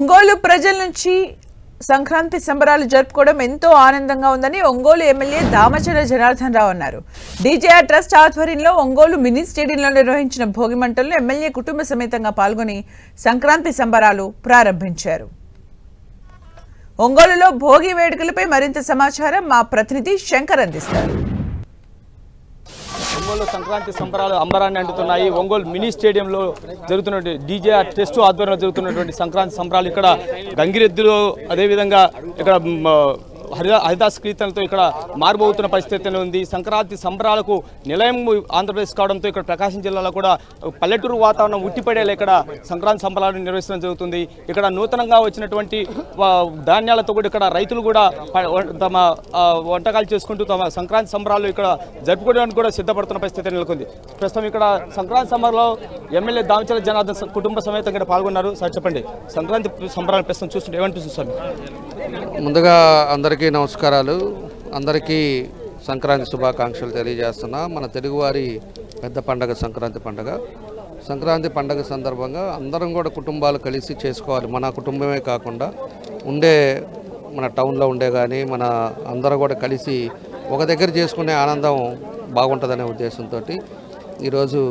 ఒంగోలు ప్రజల నుంచి సంక్రాంతి సంబరాలు జరుపుకోవడం ఎంతో ఆనందంగా ఉందని ఒంగోలు ఎమ్మెల్యే దామచల జనార్దన్ రావు అన్నారు. డీజేఆర్ ట్రస్ట్ ఆధ్వర్యంలో ఒంగోలు మినీ స్టేడియంలో నిర్వహించిన భోగి మంటల్లో ఎమ్మెల్యే కుటుంబ సమేతంగా పాల్గొని సంక్రాంతి సంబరాలు ప్రారంభించారు. ఒంగోలులో భోగి వేడుకలపై మరింత సమాచారం మా ప్రతినిధి శంకర్ అందిస్తారు. ఒంగోలు సంక్రాంతి సంబరాలు అంబరాన్ని అంటున్నాయి. ఒంగోలు మినీ స్టేడియంలో జరుగుతున్నటువంటి డీజేఆర్ టెస్ట్ ఆధ్వర్యంలో జరుగుతున్నటువంటి సంక్రాంతి సంబరాలు ఇక్కడ గంగిరెద్దులు, అదేవిధంగా ఇక్కడ హరిదాస్ కీర్తనలతో ఇక్కడ మారుబోతున్న పరిస్థితి ఉంది. సంక్రాంతి సంబరాలకు నిలయం ఆంధ్రప్రదేశ్ కావడంతో ఇక్కడ ప్రకాశం జిల్లాలో కూడా పల్లెటూరు వాతావరణం ఉట్టిపడేలా ఇక్కడ సంక్రాంతి సంబరాలను నిర్వహించడం జరుగుతుంది. ఇక్కడ నూతనంగా వచ్చినటువంటి ధాన్యాలతో కూడా ఇక్కడ రైతులు కూడా తమ వంటకాలు చేసుకుంటూ తమ సంక్రాంతి సంబరాలు ఇక్కడ జరుపుకోవడానికి కూడా సిద్ధపడుతున్న పరిస్థితి నెలకొంది. ప్రస్తుతం ఇక్కడ సంక్రాంతి సంబరాల్లో ఎమ్మెల్యే దామచల జనార్దన్ కుటుంబ సమేతంగా ఇక్కడ పాల్గొన్నారు. సార్ చెప్పండి, సంక్రాంతి సంబరాలు ప్రస్తుతం చూస్తుంటే ఏమనిపిస్తుంది సార్? ముందుగా అందరికీ నమస్కారాలు. అందరికీ సంక్రాంతి శుభాకాంక్షలు తెలియజేస్తున్నా. మన తెలుగువారి పెద్ద పండగ సంక్రాంతి పండగ. సంక్రాంతి పండగ సందర్భంగా అందరం కూడా కుటుంబాలు కలిసి చేసుకోవాలి. మన కుటుంబమే కాకుండా మన టౌన్లో ఉండే కానీ మన అందరూ కూడా కలిసి ఒక దగ్గర చేసుకునే ఆనందం బాగుంటుందనే ఉద్దేశంతో ఈరోజు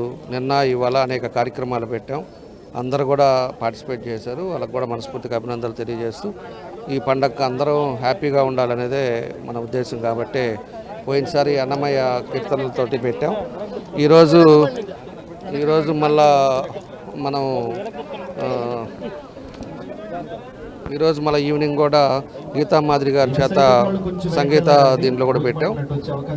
ఇవాళ అనేక కార్యక్రమాలు పెట్టాం. అందరూ కూడా పార్టిసిపేట్ చేశారు. వాళ్ళకు కూడా మనస్ఫూర్తిగా అభినందనలు తెలియజేస్తూ ఈ పండగకు అందరూ హ్యాపీగా ఉండాలనేదే మన ఉద్దేశం. కాబట్టి పోయినసారి అన్నమయ్య కీర్తనలతోటి పెట్టాం. ఈరోజు మళ్ళా మనం ఈవినింగ్ కూడా గీతా మాదిరి గారి చేత సంగీత దీంట్లో కూడా పెట్టాం.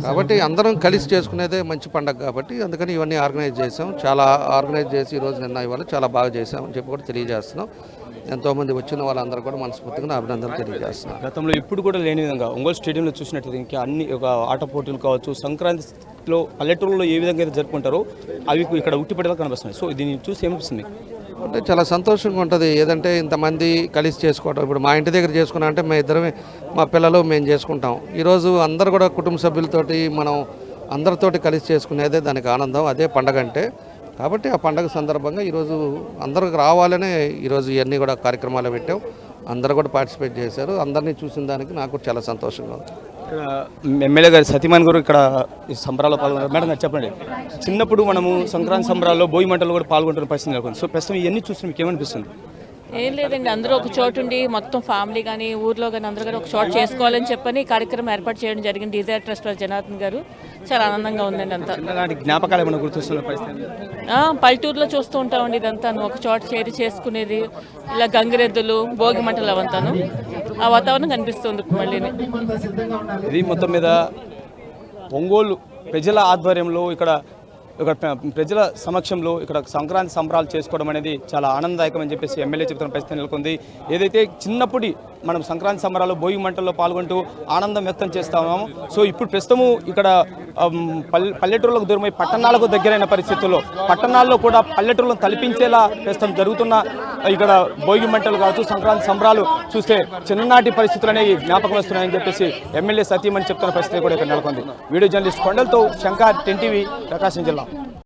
కాబట్టి అందరం కలిసి చేసుకునేదే మంచి పండగ. కాబట్టి అందుకని ఇవన్నీ ఆర్గనైజ్ చేసాం. చాలా ఆర్గనైజ్ చేసి ఇవాళ చాలా బాగా చేసామని చెప్పి కూడా తెలియజేస్తున్నాం. ఎంతోమంది వచ్చిన వాళ్ళందరూ కూడా మనస్ఫూర్తిగా అభినందనలు తెలియజేస్తున్నారు. గతంలో ఇప్పుడు కూడా లేని విధంగా ఒంగోలు స్టేడియంలో చూసినట్లయితే ఇంకా అన్ని ఒక ఆట పోటీలు కావచ్చు, సంక్రాంతిలో పల్లెటూరులో ఏ విధంగా అయితే జరుపుకుంటారో అవి ఇక్కడ ఉట్టిపడేలా కనిపిస్తున్నాయి. సో దీన్ని చూసి ఏమనిపిస్తుంది? అంటే చాలా సంతోషంగా ఉంటుంది. ఏదంటే ఇంతమంది కలిసి చేసుకోవడం. ఇప్పుడు మా ఇంటి దగ్గర చేసుకున్నా అంటే మా పిల్లలు మేము చేసుకుంటాం. ఈరోజు అందరు కూడా కుటుంబ సభ్యులతోటి మనం అందరితోటి కలిసి చేసుకునేదే దానికి ఆనందం. అదే పండగ అంటే. కాబట్టి ఆ పండగ సందర్భంగా ఈరోజు అందరికి రావాలనే ఈరోజు ఇవన్నీ కూడా కార్యక్రమాలు పెట్టాం. అందరూ కూడా పార్టిసిపేట్ చేశారు. అందరినీ చూసిన దానికి నాకు చాలా సంతోషంగా ఉంది. ఎమ్మెల్యే గారు సతీమణి గారు ఇక్కడ ఈ సంబరాల్లో పాల్గొన్నారు. మేడం గారు చెప్పండి, చిన్నప్పుడు మనము సంక్రాంతి సంబరాల్లో భోగి మంటలు కూడా పాల్గొంటున్న పరిస్థితి నెలకొంది. సో ప్రస్తుతం ఇవన్నీ చూసి మీకు ఏమనిపిస్తుంది? ఏం లేదండి, అందరూ ఒక చోటు ఉండి మొత్తం ఫ్యామిలీ కానీ ఊర్లో కానీ అందరూ కానీ ఒక చోటు చేసుకోవాలని చెప్పని కార్యక్రమం ఏర్పాటు చేయడం జరిగింది. డీజేఆర్ ట్రస్ట్ జనార్దన్ గారు చాలా ఆనందంగా ఉందండి. అంతా జ్ఞాపకాలు ఏమైనా గుర్తొస్తున్న పరిస్థితి? పల్లెటూరులో చూస్తూ ఉంటామండి. ఇదంతా ఒక చోటు చేరి చేసుకునేది, ఇలా గంగిరెద్దులు, భోగి మంటలు అవంతాను ఆ వాతావరణం కనిపిస్తుంది మళ్ళీ. ఇది మొత్తం మీద ఒంగోలు ప్రజల ఆధ్వర్యంలో ఇక్కడ ప్రజల సమక్షంలో ఇక్కడ సంక్రాంతి సంబరాలు చేసుకోవడం అనేది చాలా ఆనందదాయకం అని చెప్పేసి ఎమ్మెల్యే చెప్తున్న పరిస్థితి నెలకొంది. ఏదైతే చిన్నప్పటి మనం సంక్రాంతి సంబరాలు భోగి మంటల్లో పాల్గొంటూ ఆనందం వ్యక్తం చేస్తాము. సో ఇప్పుడు ప్రస్తుతము ఇక్కడ పల్లెటూరులకు దూరమై పట్టణాలకు దగ్గరైన పరిస్థితుల్లో పట్టణాల్లో కూడా పల్లెటూరులను తలపించేలా ప్రస్తుతం జరుగుతున్న ఇక్కడ భోగి మంటలు కావచ్చు, సంక్రాంతి సంబరాలు చూస్తే చిన్ననాటి పరిస్థితులు అనేవి జ్ఞాపకం వస్తున్నాయని చెప్పేసి ఎమ్మెల్యే సతీమణి చెప్తున్న పరిస్థితి కూడా ఇక్కడ నెలకొంది. వీడియో జర్నలిస్ట్ కొండలతో శంకర్, 10 టీవీ, ప్రకాశం జిల్లా.